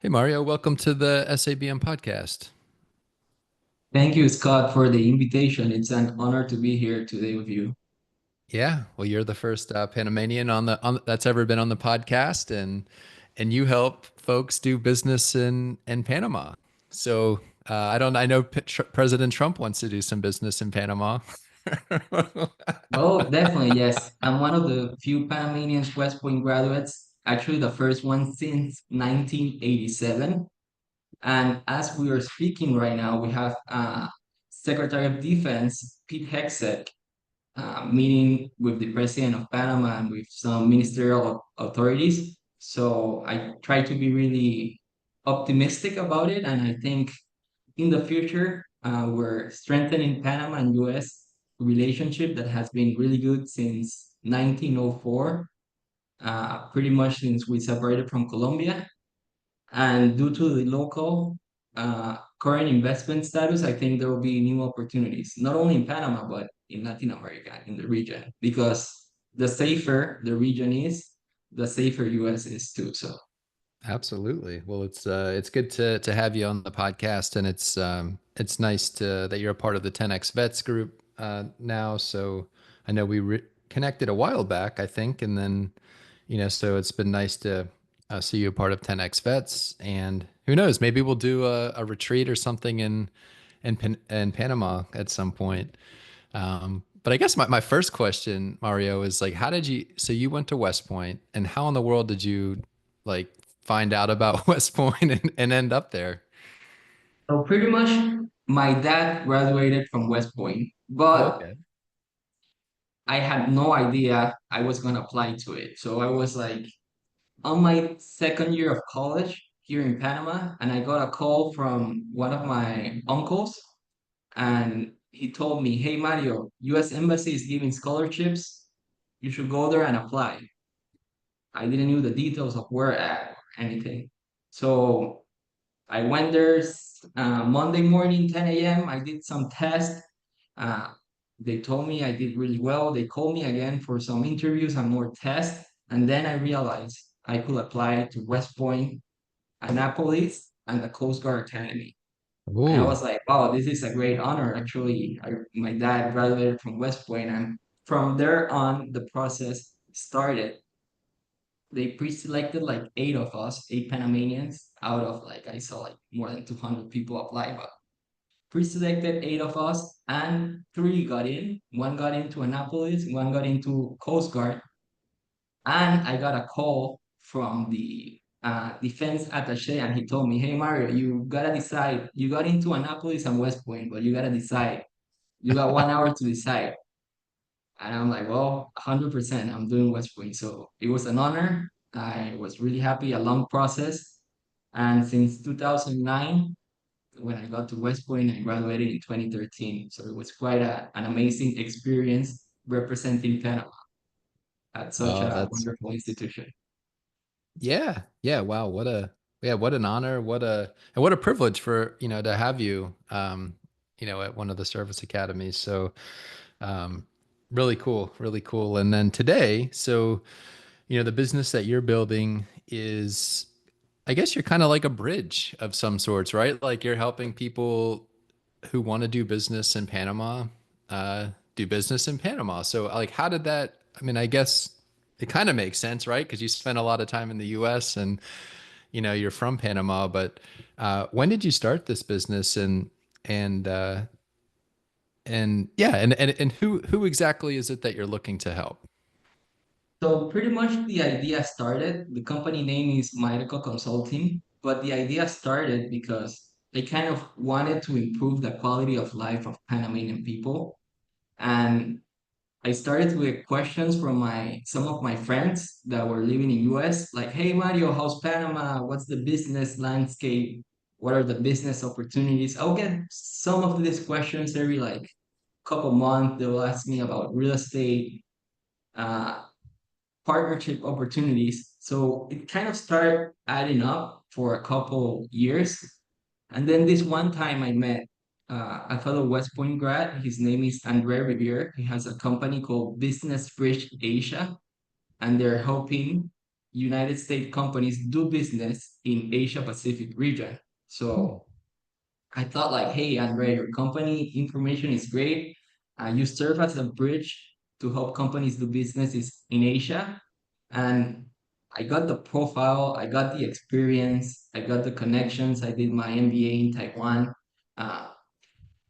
Hey Mario, welcome to the SABM podcast. Thank you, Scott, for the invitation. It's an honor to be here today with you. Yeah, well, you're the first Panamanian that's ever been on the podcast, and you help folks do business in Panama. So I know President Trump wants to do some business in Panama. Oh, definitely, yes. I'm one of the few Panamanian West Point graduates, actually the first one since 1987. And as we are speaking right now, we have Secretary of Defense, Pete Hegseth, meeting with the President of Panama and with some ministerial authorities. So I try to be really optimistic about it, and I think in the future, we're strengthening Panama and U.S. relationship that has been really good since 1904, pretty much since we separated from Colombia. And due to the local current investment status, I think there will be new opportunities, not only in Panama, but in Latin America, in the region, because the safer the region is, the safer U.S. is too. So Absolutely. Well, it's good to have you on the podcast, and it's nice that you're a part of the 10X Vets group now. So I know connected a while back, I think, and then so it's been nice to see you a part of 10X Vets, and who knows, maybe we'll do a retreat or something in Panama at some point. But I guess my first question, Mario, is like, so you went to West Point, and how in the world did you like find out about West Point and end up there? So pretty much my dad graduated from West Point, but Okay. I had no idea I was going to apply to it. So I was like on my second year of college here in Panama, and I got a call from one of my uncles, and he told me, "Hey Mario, U.S. Embassy is giving scholarships. You should go there and apply." I didn't know the details of where at or anything. So I went there Monday morning, 10 a.m. I did some tests. Uh, they told me I did really well. They called me again for some interviews and more tests. And then I realized I could apply to West Point, Annapolis, and the Coast Guard Academy. And I Ooh. was like, wow, this is a great honor. Actually, my dad graduated from West Point, and from there on, the process started. They pre-selected like eight of us, eight Panamanians out of like I saw like more than 200 people apply, but pre-selected eight of us, and three got in. One got into Annapolis, one got into Coast Guard, and I got a call from the defense attaché, and he told me, "Hey Mario, you gotta decide. You got into Annapolis and West Point, but you gotta decide. You got 1 hour to decide." And I'm like, "Well, 100%, I'm doing West Point." So it was an honor. I was really happy. A long process, and since 2009, when I got to West Point, I graduated in 2013. So it was quite an amazing experience representing Panama at such Oh, a that's wonderful institution. yeah, yeah. Wow, what an honor, what a privilege for to have you at one of the service academies. So um, really cool, really cool. And then today, so the business that you're building is, I guess you're kind of like a bridge of some sorts, right? Like you're helping people who want to do business in Panama, do business in Panama. So like, how did that, I mean, I guess it kind of makes sense, right? Because you spent a lot of time in the US and, you're from Panama, but when did you start this business and, uh, and yeah, and who exactly is it that you're looking to help? So pretty much the idea started, the company name is Maerco Consulting, but the idea started because they kind of wanted to improve the quality of life of Panamanian people. And I started with questions from my some of my friends that were living in US, like, "Hey Mario, how's Panama? What's the business landscape? What are the business opportunities?" I'll get some of these questions every like couple months. They will ask me about real estate, uh, partnership opportunities. So it kind of started adding up for a couple years. And then this one time I met a fellow West Point grad. His name is Andre Riviere. He has a company called Business Bridge Asia, and they're helping. United States companies do business in Asia Pacific region. So I thought like, hey, Andre, your company information is great. You serve as a bridge to help companies do businesses in Asia. And I got the profile, I got the experience, I got the connections. I did my MBA in Taiwan. Uh,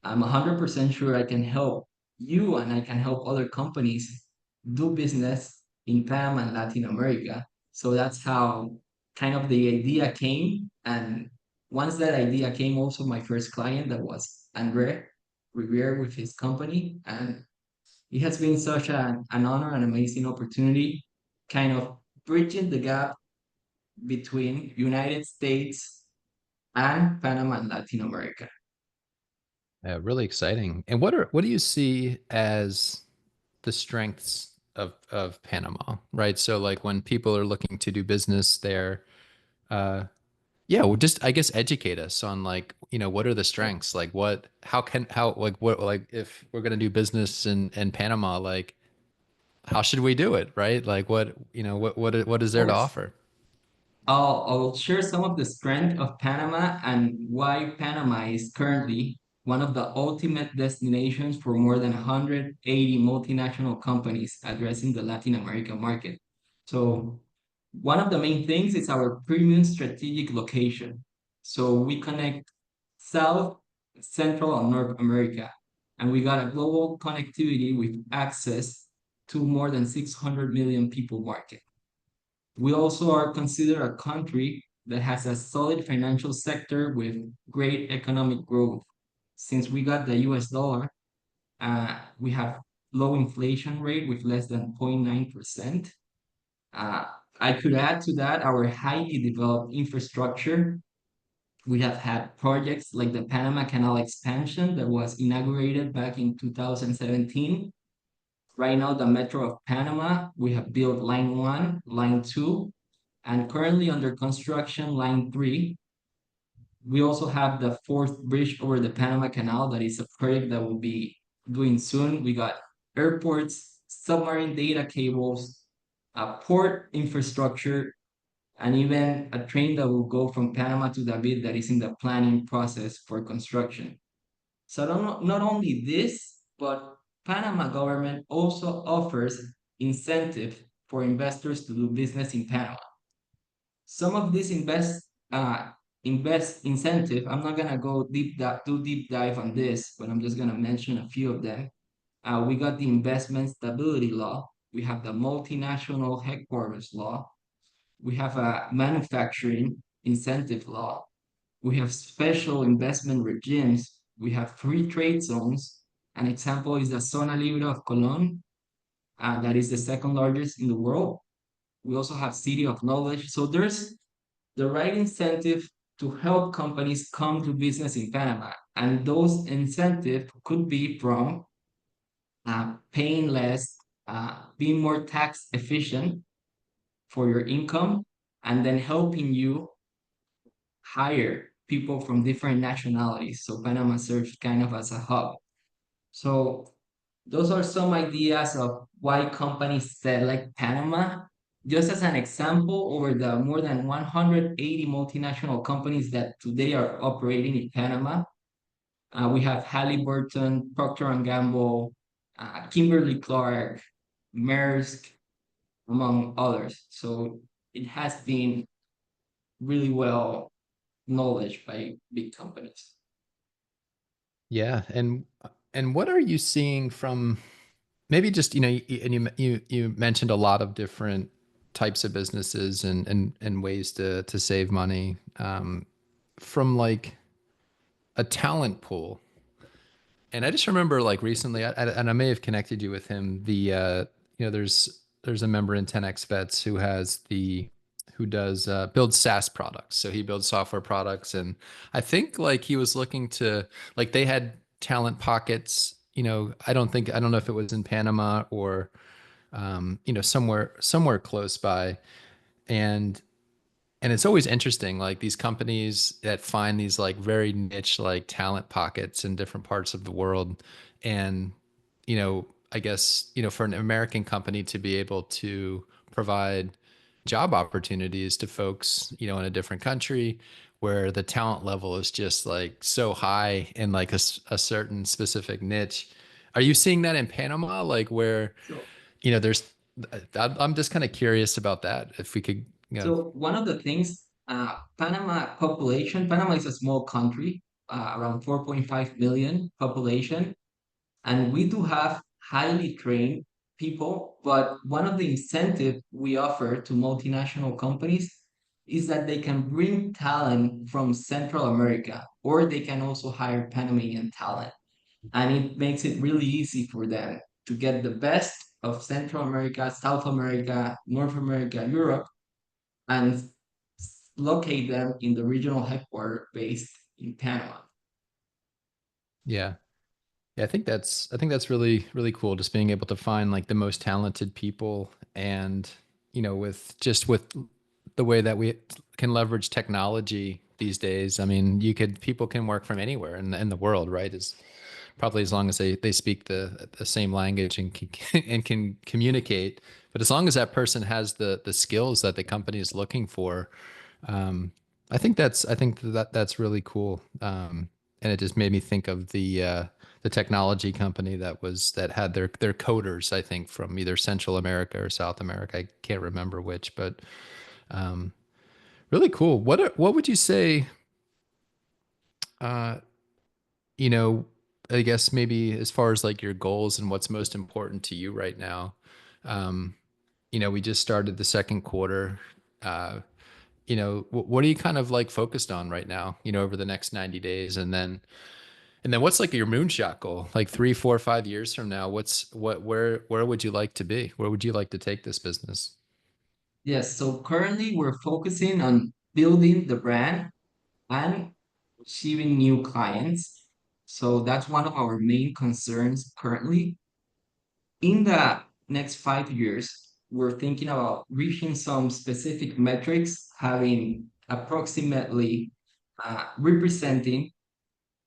I'm 100% sure I can help you and I can help other companies do business in Panama and Latin America. So that's how kind of the idea came. And once that idea came, also my first client that was Andre Rivera with his company. And it has been such an honor and amazing opportunity, kind of bridging the gap between United States and Panama and Latin America. Really exciting. And what do you see as the strengths of Panama, right? So like when people are looking to do business there, uh, yeah, well, just I guess educate us on like, what are the strengths? Like how like what like if we're gonna do business in Panama, like how should we do it, right? Like what is Of there to course. offer? I'll share some of the strength of Panama and why Panama is currently one of the ultimate destinations for more than 180 multinational companies addressing the Latin American market. So, one of the main things is our premium strategic location. So, we connect South, Central, and North America, and we got a global connectivity with access to more than 600 million people market. We also are considered a country that has a solid financial sector with great economic growth. Since we got the US dollar, we have low inflation rate with less than 0.9%. Uh, I could add to that our highly developed infrastructure. We have had projects like the Panama Canal expansion that was inaugurated back in 2017. Right now, the Metro of Panama, we have built Line 1, Line 2, and currently under construction line 3. We also have the fourth bridge over the Panama Canal that is a project that will be doing soon. We got airports, submarine data cables, a port infrastructure, and even a train that will go from Panama to David that is in the planning process for construction. So not only this, but Panama government also offers incentive for investors to do business in Panama. Some of these invest incentive, I'm not gonna go do deep dive on this, but I'm just gonna mention a few of them. We got the investment stability law, we have the multinational headquarters law, we have a manufacturing incentive law, we have special investment regimes, we have free trade zones. An example is the Zona Libre of Colón, that is the second largest in the world. We also have City of Knowledge. So there's the right incentive to help companies come to business in Panama. And those incentives could be from paying less, being more tax efficient for your income, and then helping you hire people from different nationalities. So Panama serves kind of as a hub. So those are some ideas of why companies select Panama. Just as an example, over the more than 180 multinational companies that today are operating in Panama, we have Halliburton, Procter& and Gamble, Kimberly-Clark, Maersk, among others. So it has been really well knowledge by big companies. Yeah, and what are you seeing from maybe just and you mentioned a lot of different types of businesses and ways to save money from like a talent pool. And I just remember like recently, and I may have connected you with him. There's a member in 10x Vets who does builds SaaS products. So he builds software products, and I think like he was looking to like they had talent pockets. I don't know if it was in Panama or somewhere close by, and it's always interesting, like these companies that find these like very niche like talent pockets in different parts of the world. And, I guess, for an American company to be able to provide job opportunities to folks, in a different country where the talent level is just like so high in like a certain specific niche. Are you seeing that in Panama, like where, So, there's, I'm just kind of curious about that. If we could, so one of the things, Panama is a small country, around 4.5 million population, and we do have highly trained people, but one of the incentives we offer to multinational companies is that they can bring talent from Central America, or they can also hire Panamanian talent. And it makes it really easy for them to get the best of Central America, South America, North America, Europe, and locate them in the regional headquarters based in Panama. yeah. Yeah, I think that's really really cool. Just being able to find like the most talented people, and with the way that we can leverage technology these days. I mean, people can work from anywhere in the world, right? Is probably as long as they speak the same language and and can communicate. But as long as that person has the skills that the company is looking for, um, I think that's really cool. And it just made me think of the technology company that had their coders, I think, from either Central America or South America. I can't remember which, but um, really cool. What would you say? Uh, you know, I guess maybe as far as like your goals and what's most important to you right now. Um, we just started the second quarter. Uh, what are you kind of like focused on right now, over the next 90 days? And then what's like your moonshot goal? Like 3, 4, 5 years from now, where would you like to be? Where would you like to take this business? Yes, so currently we're focusing on building the brand and achieving new clients. So that's one of our main concerns currently. In the next 5 years, we're thinking about reaching some specific metrics, having approximately representing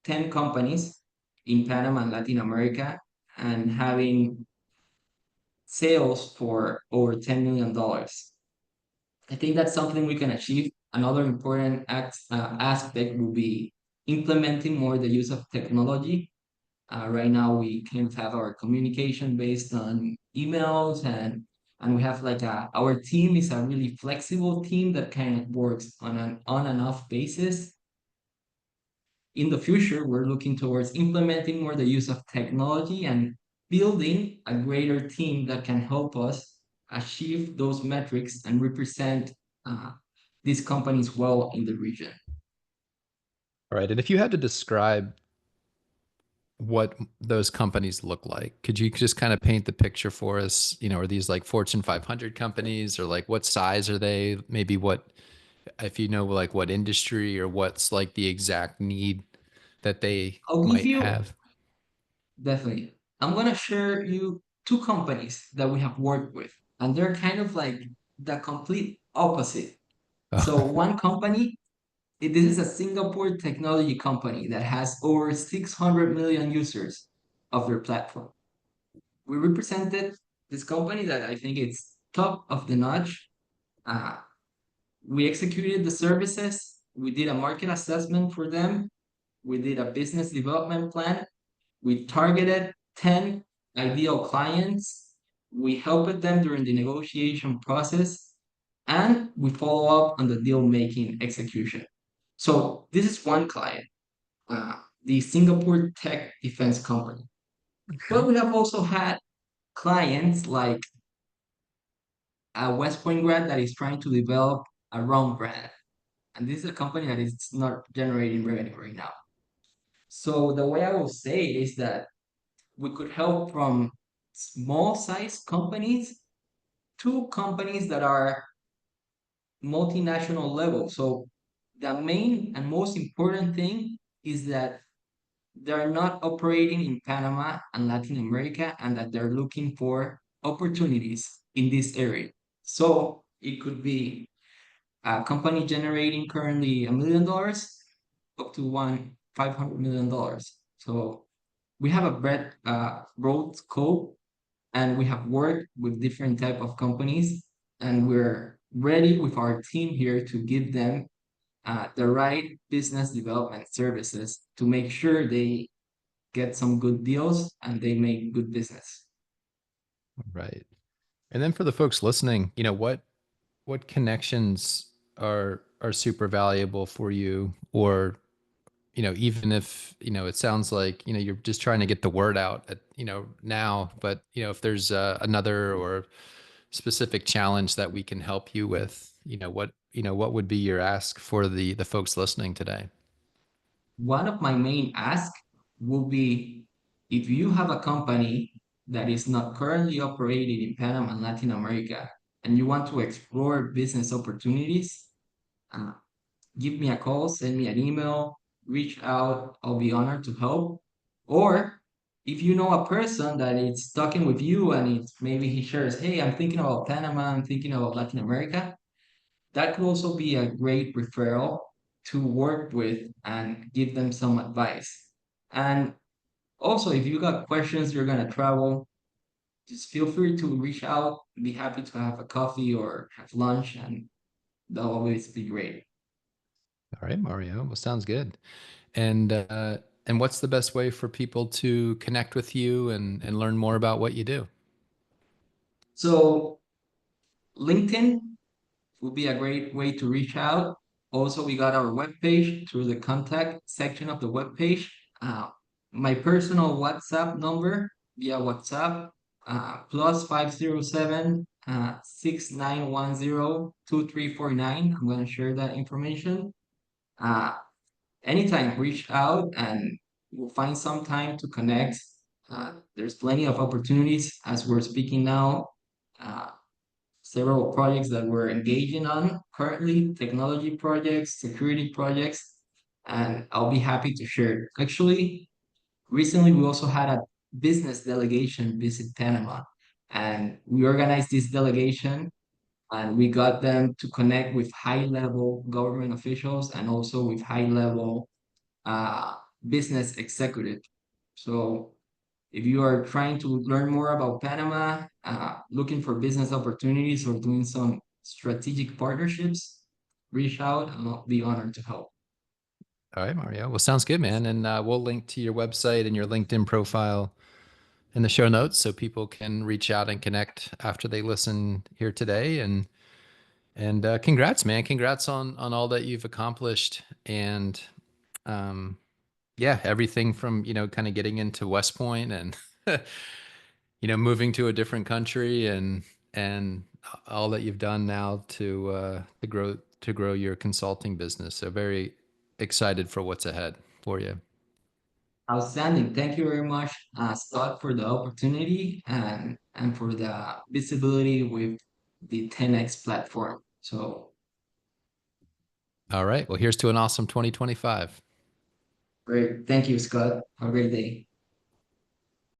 10 companies in Panama and Latin America, and having sales for over $10 million. I think that's something we can achieve. Another important aspect will be implementing more the use of technology. Right now, we kind of have our communication based on emails, and we have like our team is a really flexible team that kind of works on an on and off basis. In the future, we're looking towards implementing more the use of technology and building a greater team that can help us achieve those metrics and represent uh, these companies well in the region. All right. And if you had to describe what those companies look like, could you just kind of paint the picture for us? Are these like Fortune 500 companies, or like what size are they? Maybe what, if like what industry, or what's like the exact need that they I'll give might you have? definitely. I'm gonna share you two companies that we have worked with, and they're kind of like the complete opposite. So one company, this is a Singapore technology company that has over 600 million users of their platform. We represented this company that I think it's top of the notch. Uh, we executed the services. We did a market assessment for them. We did a business development plan. We targeted 10 ideal clients. We helped them during the negotiation process, and we follow up on the deal making execution. So this is one client, the Singapore Tech Defense Company. But we have also had clients like a West Point grad that is trying to develop a rum brand. And this is a company that is not generating revenue right now. So the way I will say it is that we could help from small size companies to companies that are multinational level. So the main and most important thing is that they're not operating in Panama and Latin America, and that they're looking for opportunities in this area. So it could be a company generating currently $1 million up to one $500 million. So we have a broad scope, and we have worked with different type of companies, and we're ready with our team here to give them the right business development services to make sure they get some good deals and they make good business. Right. And then for the folks listening, what connections are super valuable for you, or even if it sounds like you're just trying to get the word out at now, but if there's another or specific challenge that we can help you with, what would be your ask for the folks listening today? One of my main asks will be if you have a company that is not currently operating in Panama and Latin America and you want to explore business opportunities, uh, give me a call, send me an email, reach out. I'll be honored to help. Or if you know a person that is talking with you and it's maybe he shares, hey, I'm thinking about Panama, I'm thinking about Latin America, that could also be a great referral to work with and give them some advice. And also, if you got questions, you're gonna travel, just feel free to reach out. Be happy to have a coffee or have lunch, and that'll always be great. All right, Mario. Well, sounds good. And what's the best way for people to connect with you and learn more about what you do? So LinkedIn would be a great way to reach out. Also, we got our webpage through the contact section of the webpage. Uh, my personal WhatsApp number via WhatsApp plus 507 6910 2349. I'm going to share that information. Uh, Anytime, reach out and we'll find some time to connect. There's plenty of opportunities as we're speaking now. Uh, Several projects that we're engaging on currently, technology projects, security projects, and I'll be happy to share. Actually, recently we also had a business delegation visit Panama, and we organized this delegation and we got them to connect with high level government officials and also with high level uh, business executive. So if you are trying to learn more about Panama, looking for business opportunities or doing some strategic partnerships, reach out and I'll be honored to help. All right, Mario. Well, sounds good, man. And we'll link to your website and your LinkedIn profile in the show notes so people can reach out and connect after they listen here today. And congrats, man. Congrats on all that you've accomplished. And um, yeah, everything from, kind of getting into West Point and moving to a different country and all that you've done now to grow your consulting business. So very excited for what's ahead for you. Outstanding. Thank you very much, Scott, for the opportunity and for the visibility with the 10X platform. So All right. Well, here's to an awesome 2025. great. Thank you, Scott. Have a great day.